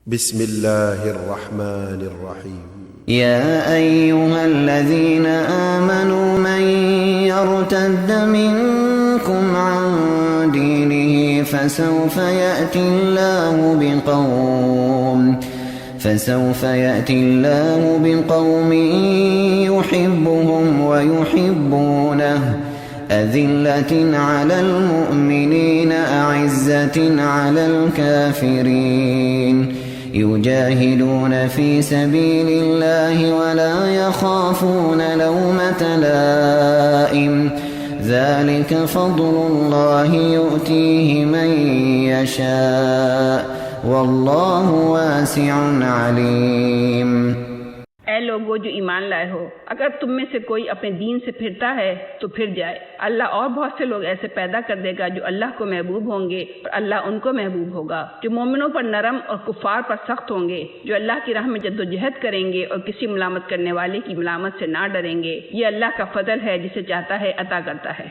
بسم الله الرحمن الرحيم. يا أيها الذين آمنوا من يرتد منكم عن دينه فسوف يأتي الله بقوم يحبهم ويحبونه أذلة على المؤمنين أعزة على الكافرين يجاهدون في سبيل الله ولا يخافون لومة لائم ذلك فضل الله يؤتيه من يشاء والله واسع عليم। ऐ लोगो जो ईमान लाए हो, अगर तुम में से कोई अपने दीन से फिरता है तो फिर जाए। अल्लाह और बहुत से लोग ऐसे पैदा कर देगा जो अल्लाह को महबूब होंगे और अल्लाह उनको महबूब होगा, जो मोमिनों पर नरम और कुफार पर सख्त होंगे, जो अल्लाह की राह में जद्दोजहद करेंगे और किसी मलामत करने वाले की मलामत से ना डरेंगे। ये अल्लाह का फजल है, जिसे चाहता है अता करता है।